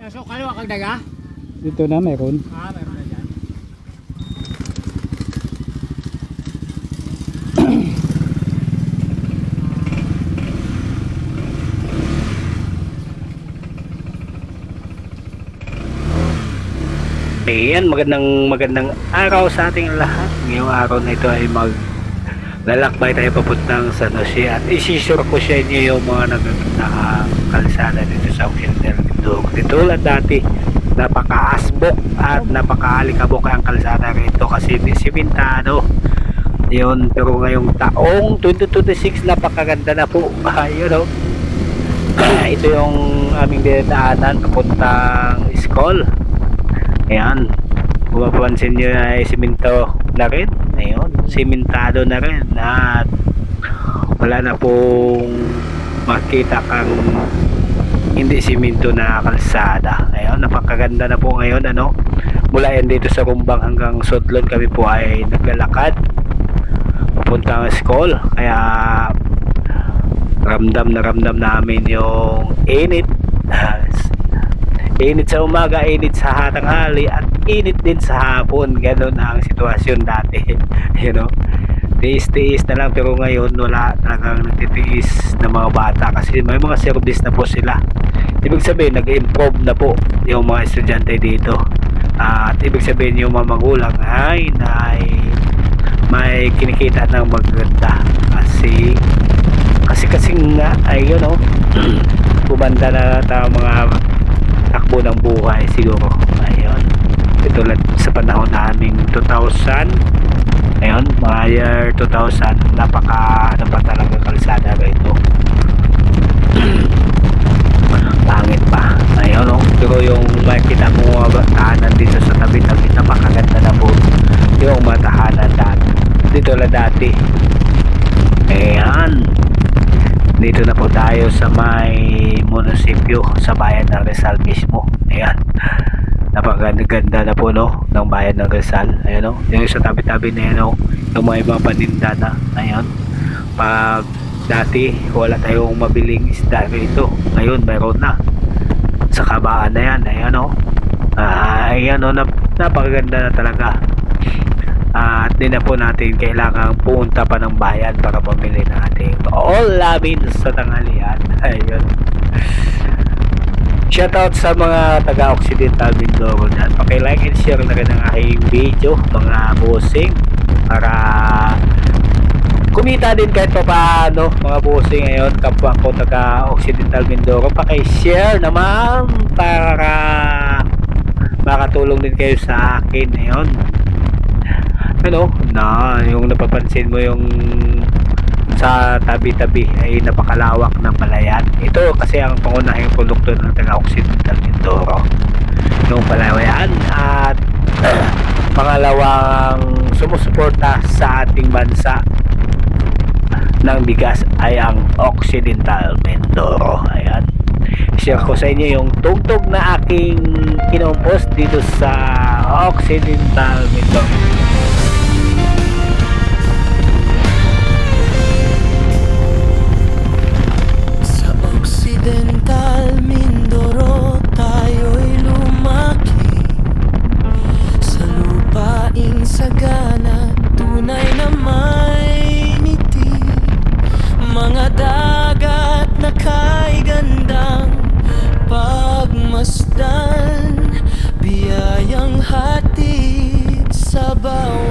So, kaliwa kang daga? Dito na meron. Meron na dyan. Ayan, magandang araw sa ating lahat. Ngayong araw na ito ay lalakbay tayo papuntang San Jose at isisure ko sa inyo yung mga nagagandang kalsada dito sa Occidental Mindoro. Tulad dati, napaka-asbok at napaka-alikabok ang kalsada rito kasi simentado. Yun, pero ngayong taong 2026 napakaganda na po. Ayun, oh. Ito yung aming dinadaanan papuntang school. Ayan, kung mapapansin nyo ay simento na rin. Ayun, simentado na rin at wala na pong makita kang hindi simento na kalsada. Ayun, napakaganda na po ngayon, ano. Mula yan dito sa Rumbang hanggang Sodlon kami po ay naglalakad papuntang school. Kaya ramdam namin yung init. Init sa umaga, init sa tanghali, at init din sa hapon. Ganon ang sitwasyon dati. You know, tiis-tiis na lang, pero ngayon wala talagang nagtitiis na mga bata kasi may mga service na po sila. Ibig sabihin, nag-improve na po yung mga estudyante dito. At ibig sabihin yung mga magulang ay may kinikita ng maganda kasi nga ay yun, oh, bumanda na ang mga takbo ng buhay siguro. Ayun, ito lang sa panahon naming 2000, ayun, mga year 2000, napaka ano pa talaga kalsada rito. Pangit pa, ayun, oh. Pero yung makikita mo mga tahanan dito sa tabi-tabi, napakaganda na po yung mga tahanan dito lang dati. Ayan, dito na po tayo sa may munisipyo, sa bayan ng Rizal mismo. Ayan, napakaganda na po, no, ng bayan ng Rizal. Ayan, no, yung sa tabi-tabi na yan, no, yung mga paninda na. Ayan, pag dati wala tayong mabiling isda rito, ngayon mayroon na sa kabaan na yan. Ayan, no, ayan, no, napakaganda na talaga. At di na po natin kailangan pumunta pa ng bayan para pamili ng ating all-lamin sa tanghalian. Ayun. Shoutout sa mga taga-Occidental Mindoro dyan. Paki-like and share na rin ang aking video, mga bossing, para kumita din kahit pa paano, mga bossing. Ngayon, kapwa ko taga-Occidental Mindoro, paki-share naman para makatulong din kayo sa akin. Ngayon, ano na yung napapansin mo yung sa tabi-tabi ay napakalawak ng palayan. Ito kasi ang pangunahing produkto ng taga-Occidental Mindoro, yung palayan, at pangalawang sumusuporta sa ating bansa ng bigas ay ang Occidental Mindoro. Ayan, share ko sa inyo yung tugtog na aking kinompost dito sa Occidental Mindoro. Occidental Mindoro, tayo'y lumaki sa lupaing sagana, tunay na may ngiti. Mga dagat na kay gandang pagmasdan, biyayang hatid sa bawat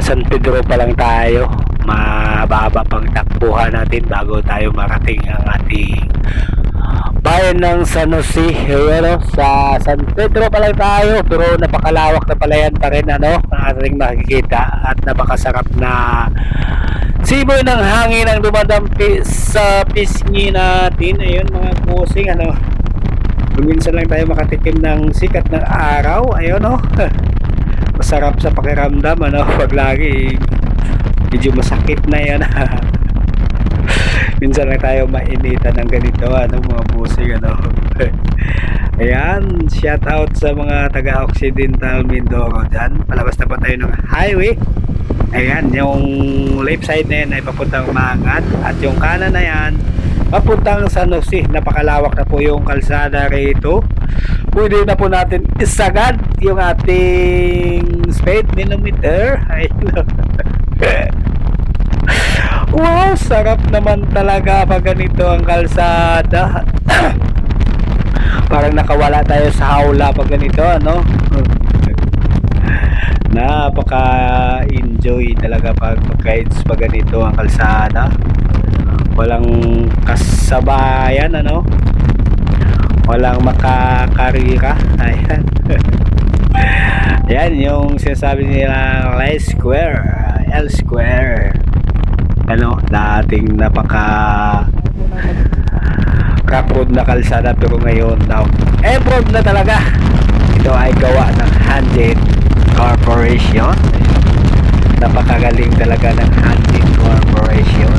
San Pedro pa lang tayo. Mababa pang takbuhan natin bago tayo marating ang ating bayan ng San Jose. Ayun, sa San Pedro pa lang tayo, pero napakalawak na pala yan pa rin, ano, ang ating makikita, at napakasarap na simoy ng hangin ang dumadampi sa pisngi natin. Ayun mga kusing, ano, minsan lang tayo makatikim ng sikat ng araw. Ayun, no. Masarap sa pakiramdam, ano, pag lagi medyo masakit na yan. Minsan lang tayo mainitan ng ganito, ano, mga busing, ano. Ayan, shout out sa mga taga Occidental Mindoro dyan. Palabas na pa tayo ng highway. Ayan, yung left side na yan ay papuntang Mangat, at yung kanan na yan papuntang San Jose. Napakalawak na po yung kalsada rito. Pwede na po natin isagad yung ating speed meter. Ayun. Wow, sarap naman talaga pag ganito ang kalsada. Parang nakawala tayo sa hawla pag ganito, ano. Napaka-enjoy talaga pag mag-guides pag ganito ang kalsada. Walang kasabayan, ano. Walang makakarira. Ayan. Yan yung sinasabi nila L square. Ano, dating napaka rough road na kalsada, pero ngayon now improved na talaga. Ito ay gawa ng Hanjin Corporation. Napakagaling talaga ng Hanjin Corporation.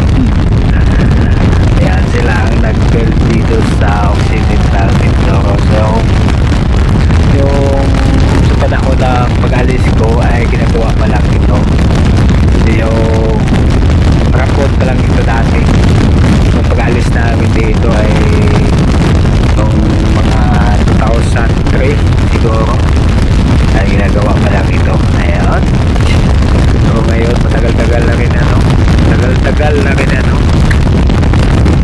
Ayan, sila ang nag-build dito sa Occidental Mindoro. So yung sa panahon ng pag-alis ko ay ginagawa pa lang ito. Yung rough road pa lang ito dati. Yung pag-alis namin dito ay noong mga 2003 siguro ay ginagawa pa lang ito. Ayan. So ngayon matagal-tagal na rin, ano. Tagal-tagal na rin, ano.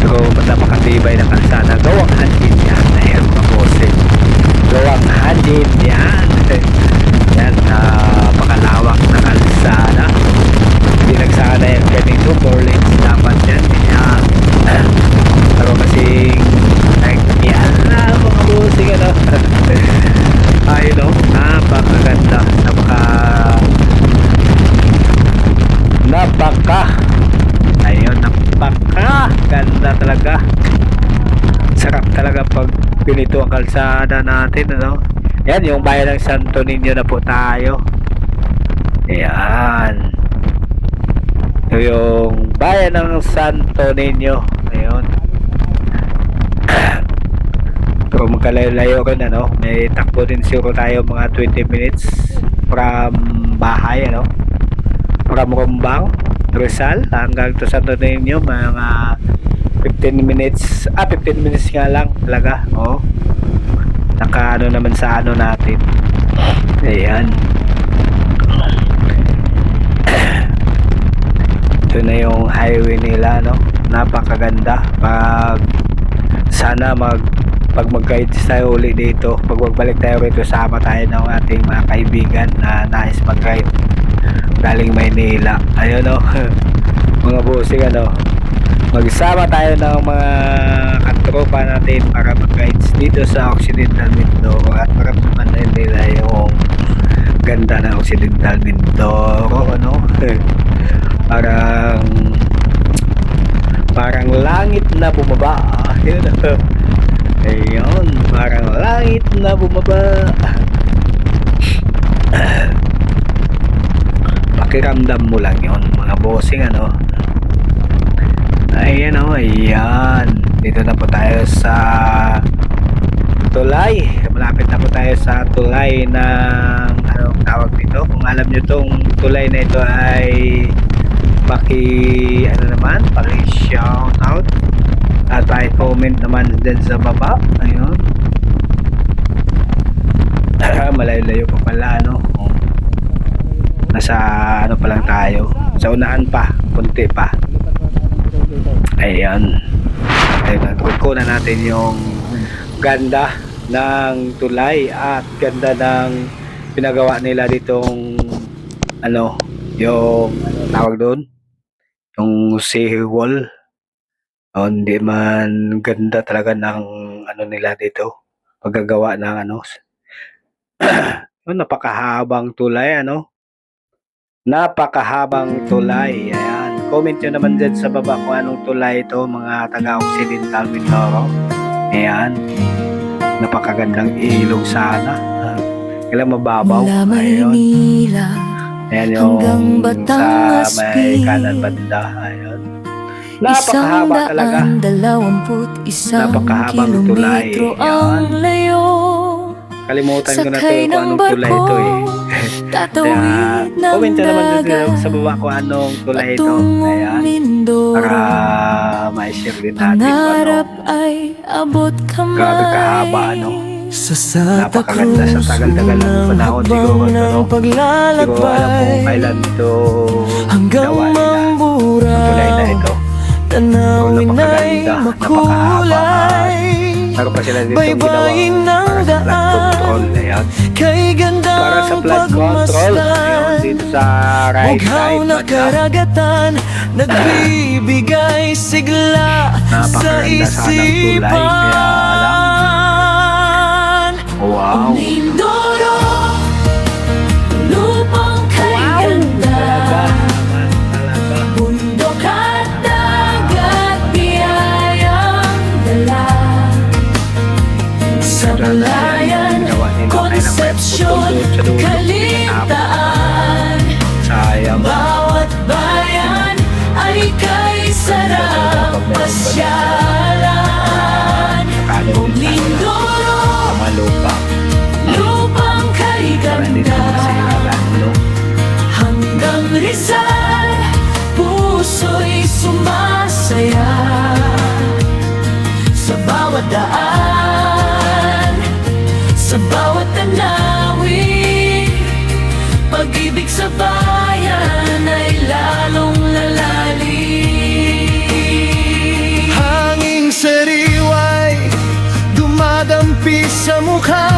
So napakatibay na kalsada. Gawang Hanjin yan. Ayan mga bossing. Gawang Hanjin yan. Yan, napakalawak na kalsada. Hindi nagsana yan ganito. 4 lanes dapat yan. Yan. Pero kasing yan na mga bossing, ano. Ayun, no. Napakaganda. Ayun, napakaganda talaga. Sarap talaga pag ganito ang kalsada natin, ano. Yan, yung bayan ng Santo Niño na po tayo. Ayan. Yung bayan ng Santo Niño. Ayun. Pero magkalayo-layo rin, ano. May takbo din siguro tayo mga 20 minutes from bahay, ano. From Rumbang, Rizal hanggang to Santo Niño, mga 15 minutes. 15 minutes nga lang talaga. Oh. Naka ano naman sa ano natin. Ayan. Ito na yung highway nila, no. Napakaganda. Sana pag mag-guides tayo uli dito, pag magbalik tayo rito, sama tayo ng ating mga kaibigan na nais mag-guide galing Maynila. Ayun, no. Mga bossing, ano, magsama tayo ng mga katropa natin para mag-guides dito sa Occidental Mindoro at maramdaman nila yung ganda ng Occidental Mindoro, ano. parang langit na bumaba. Ayun, parang langit na bumaba. Pakiramdam mo lang yon mga bossing, ano. Ayan, oh, ayan. Dito na po tayo sa tulay. Malapit na po tayo sa tulay ng anong tawag dito. Kung alam nyo tong tulay na ito ay paki shout out at paki-comment naman din sa baba. Ayun. Malayo-layo pa pala, ano. Nasa ano pa lang tayo. Sa unahan pa, kunti pa. Ayan. Ayun, ko na natin yung ganda ng tulay at ganda ng pinagawa nila ditong ano, yung ano tawag doon, yung seawall. Hindi man ganda talaga ng ano nila dito, paggagawa ng ano. Napakahabang tulay ano. Napakahabang tulay. Ayan. Comment nyo naman dyan sa baba kung anong tulay ito, mga taga-Occidental Mindoro. Ayan. Napakagandang ilog sana. Kailang mababaw. Mula Ayun. Maynila Ayan yung hanggang Batangas sa may kanan banda. Ayun. Isang Napakahaba talaga. daan 21 Napakahabang tulay. kilometro ang layo. Kalimutan ko na to Sakay kung ng anong tulay ito eh. Tatawid ng Comment nyo naman dito dagat sa baba kung anong tulay ito. patungong Ayan. Mindoro. Para ma-share din natin kung ano. Pangarap ay abot kamay. Grabe kahaba, ano? Sa Santa Napakaganda sa Cruz, tagal-tagal ng unang panahon siguro. hakbang ng Ano? Siguro alam mo paglalakbay kailan ito hanggang ginawa nila. Mambura. Ang tulay na ito. Tanawin ay Napakaganda, makulay. Meron pa sila dito Baybayin ng para sa flood control. Ayan. Kay ganda Para sa flood control. Ayun, dito sa right Bughaw side. na karagatan nagbibigay sigla sa Napakaganda sana ng tulay. Kaya isipan. Wow. Mindoro, lupang kay ganda, Talaga. bundok at dagat, biyayang dala. Sa balayan, konsepsyon, kalintaan, Sayang. bawat bayan ay kay sarap pasyalan. O Mindoro, Sama lupa. lupang kay Para hindi ganda, naman masiralan, no? hanggang Rizal, puso'y sumasaya. Sa bawat daan, sa bawat tanawin, pag-ibig sa bayan ay lalong lalalim. Hanging sariway dumadampi sa mukha,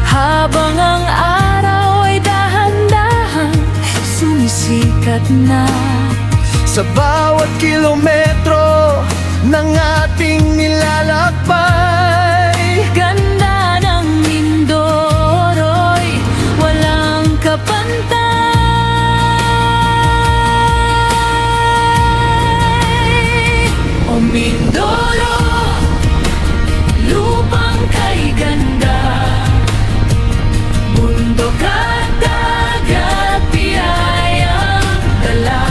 habang ang araw ay dahan-dahan sumisikat na. Sa bawat kilometro ng ating nilalakbay, ganda ng Mindoro'y walang kapantay. O Mindoro, lupang kay ganda, bundok at dagat, biyayang dala.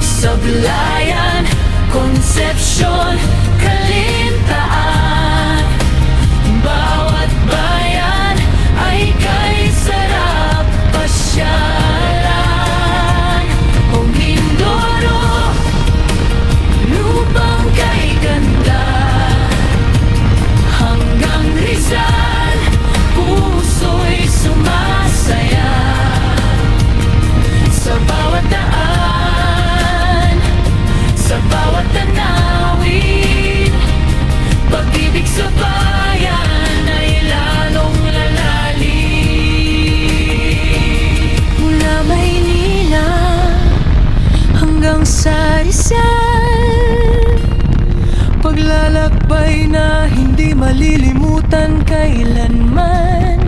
Sablayan, konsepsyon, kalintaan, bawat bayan ay kay sarap pasyalan. O Mindoro, lupang kay ganda, hanggang Rizal, puso'y sumasaya. Sa bawat daan, sa bawat tanawin, pag-ibig sa bayan ay lalong lalalim. Mula Maynila hanggang sa Rizal, paglalakbay na hindi malilimutan kailanman.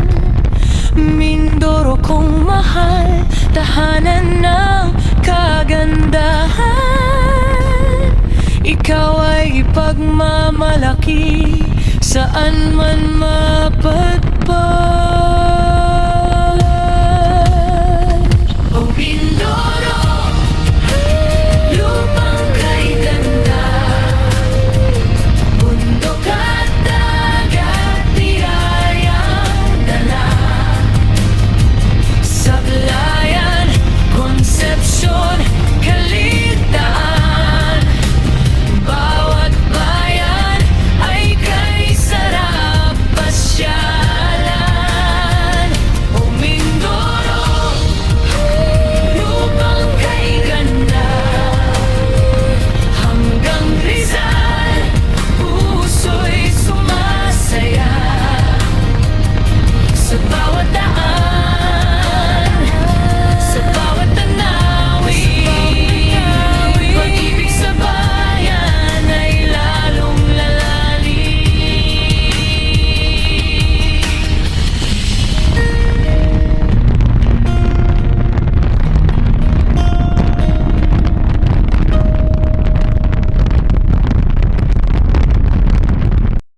Mindoro kong mahal, tahanan ng kagandahan. Ikaw ay ipagmamalaki, saan man mapadpad.